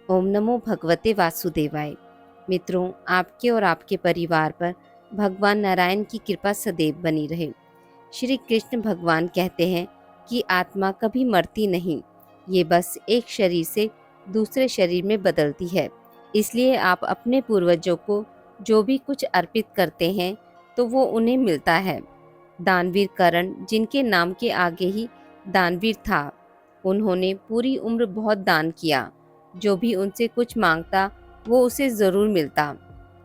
ओम नमो भगवते वासुदेवाय। मित्रों, आपके और आपके परिवार पर भगवान नारायण की कृपा सदैव बनी रहे। श्री कृष्ण भगवान कहते हैं कि आत्मा कभी मरती नहीं, ये बस एक शरीर से दूसरे शरीर में बदलती है। इसलिए आप अपने पूर्वजों को जो भी कुछ अर्पित करते हैं तो वो उन्हें मिलता है। दानवीर कर्ण, जिनके नाम के आगे ही दानवीर था, उन्होंने पूरी उम्र बहुत दान किया। जो भी उनसे कुछ मांगता वो उसे जरूर मिलता।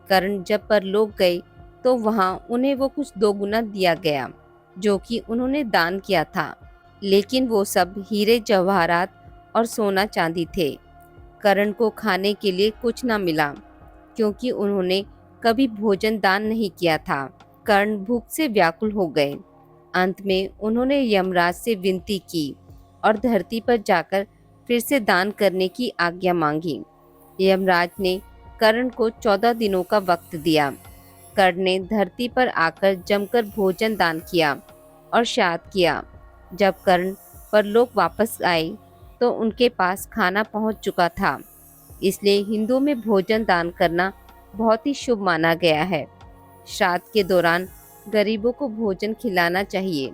कर्ण जब परलोक गए तो वहां उन्हें वो कुछ दोगुना दिया गया जो कि उन्होंने दान किया था, लेकिन वो सब हीरे जवाहरात और सोना चांदी थे। कर्ण को खाने के लिए कुछ ना मिला क्योंकि उन्होंने कभी भोजन दान नहीं किया था। कर्ण भूख से व्याकुल हो गए। अंत में उन्होंने यमराज से विनती की और धरती पर जाकर फिर से दान करने की आज्ञा मांगी। यमराज ने कर्ण को 14 दिनों का वक्त दिया। कर्ण ने धरती पर आकर जमकर भोजन दान किया और श्राद्ध किया। जब कर्ण परलोक वापस आए तो उनके पास खाना पहुंच चुका था। इसलिए हिंदुओं में भोजन दान करना बहुत ही शुभ माना गया है। श्राद्ध के दौरान गरीबों को भोजन खिलाना चाहिए।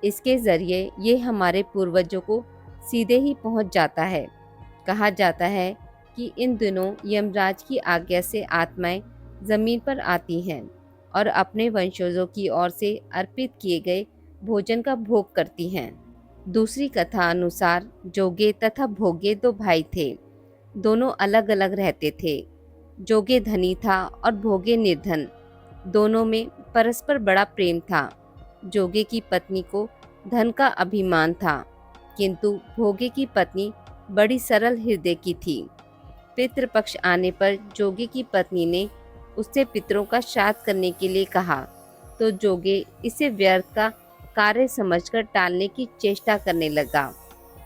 इसके जरिए ये हमारे पूर्वजों को सीधे ही पहुंच जाता है। कहा जाता है कि इन दिनों यमराज की आज्ञा से आत्माएं जमीन पर आती हैं और अपने वंशजों की ओर से अर्पित किए गए भोजन का भोग करती हैं। दूसरी कथा अनुसार जोगे तथा भोगे दो भाई थे। दोनों अलग अलग रहते थे। जोगे धनी था और भोगे निर्धन। दोनों में परस्पर बड़ा प्रेम था। जोगे की पत्नी को धन का अभिमान था, किंतु भोगे की पत्नी बड़ी सरल हृदय की थी। पितृपक्ष आने पर जोगे की पत्नी ने उससे पितरों का श्राद्ध करने के लिए कहा, तो जोगे इसे व्यर्थ का कार्य समझकर टालने की चेष्टा करने लगा।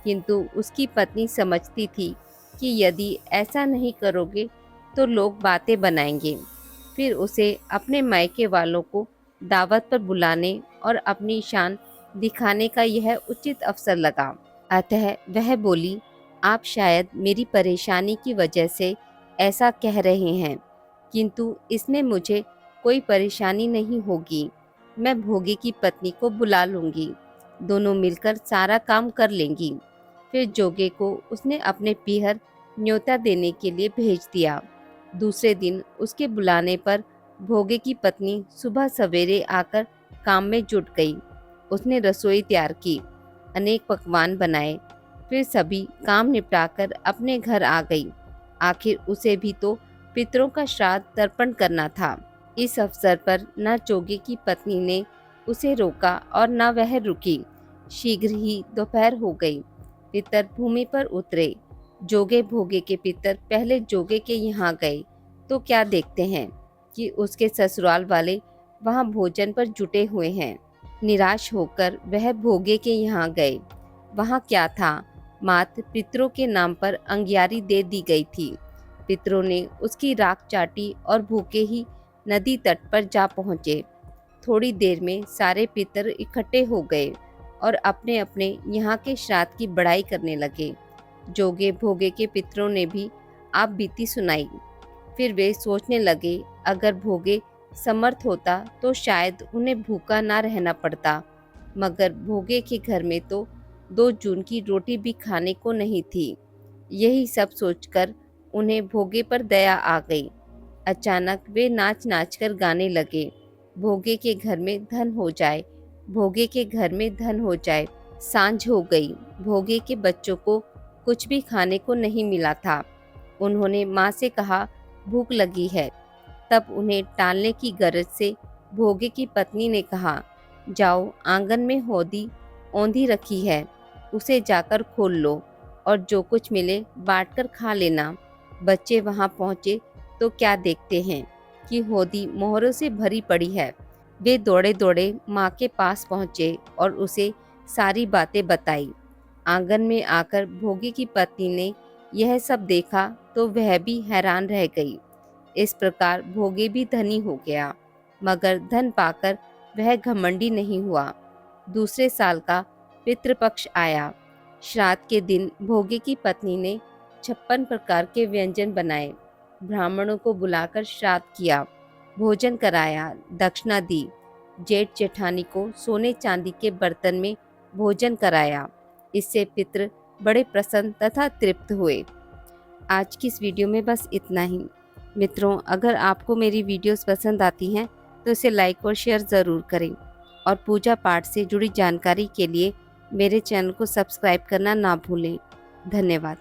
किंतु उसकी पत्नी समझती थी कि यदि ऐसा नहीं करोगे तो लोग बातें बनाएंगे। फिर उसे अपने मायके वालों को दावत पर बुलाने और अपनी शान दिखाने का यह उचित अवसर लगा। अतः वह बोली, आप शायद मेरी परेशानी की वजह से ऐसा कह रहे हैं, किंतु इसमें मुझे कोई परेशानी नहीं होगी। मैं भोगी की पत्नी को बुला लूंगी, दोनों मिलकर सारा काम कर लेंगी। फिर जोगे को उसने अपने पीहर न्योता देने के लिए भेज दिया। दूसरे दिन उसके बुलाने पर भोगे की पत्नी सुबह सवेरे आकर काम में जुट गई। उसने रसोई तैयार की, अनेक पकवान बनाए, फिर सभी काम निपटाकर अपने घर आ गई। आखिर उसे भी तो पितरों का श्राद्ध तर्पण करना था। इस अवसर पर न जोगे की पत्नी ने उसे रोका और न वह रुकी। शीघ्र ही दोपहर हो गई। पितर भूमि पर उतरे। जोगे भोगे के पितर पहले जोगे के यहाँ गए तो क्या देखते हैं कि उसके ससुराल वाले वहाँ भोजन पर जुटे हुए हैं। निराश होकर वह भोगे के यहाँ गए। वहाँ क्या था, मात्र पितरों के नाम पर अंगियारी दे दी गई थी। पितरों ने उसकी राख चाटी और भूखे ही नदी तट पर जा पहुँचे। थोड़ी देर में सारे पितर इकट्ठे हो गए और अपने अपने यहाँ के श्राद्ध की बड़ाई करने लगे। जोगे भोगे के पितरों ने भी आप बीती सुनाई। फिर वे सोचने लगे, अगर भोगे समर्थ होता तो शायद उन्हें भूखा ना रहना पड़ता, मगर भोगे के घर में तो 2 जून की रोटी भी खाने को नहीं थी। यही सब सोचकर उन्हें भोगे पर दया आ गई। अचानक वे नाच नाच कर गाने लगे, भोगे के घर में धन हो जाए, भोगे के घर में धन हो जाए। सांझ हो गई। भोगे के बच्चों को कुछ भी खाने को नहीं मिला था। उन्होंने माँ से कहा, भूख लगी है। तब उन्हें टालने की गरज से भोगे की पत्नी ने कहा, जाओ, आंगन में हौदी औंधी रखी है, उसे जाकर खोल लो और जो कुछ मिले बांटकर खा लेना। बच्चे वहां पहुंचे तो क्या देखते हैं कि हौदी मोहरों से भरी पड़ी है। वे दौड़े दौड़े माँ के पास पहुंचे और उसे सारी बातें बताई। आंगन में आकर भोगी की पत्नी ने यह सब देखा तो वह भी हैरान रह गई। इस प्रकार भोगे भी धनी हो गया, मगर धन पाकर वह घमंडी नहीं हुआ। दूसरे साल का पितृपक्ष आया। श्राद्ध के दिन भोगे की पत्नी ने 56 प्रकार के व्यंजन बनाए, ब्राह्मणों को बुलाकर श्राद्ध किया, भोजन कराया, दक्षिणा दी, जेठ जेठानी को सोने चांदी के बर्तन में भोजन कराया। इससे पितृ बड़े प्रसन्न तथा तृप्त हुए। आज की इस वीडियो में बस इतना ही। मित्रों, अगर आपको मेरी वीडियोस पसंद आती हैं तो इसे लाइक और शेयर ज़रूर करें और पूजा पाठ से जुड़ी जानकारी के लिए मेरे चैनल को सब्सक्राइब करना ना भूलें। धन्यवाद।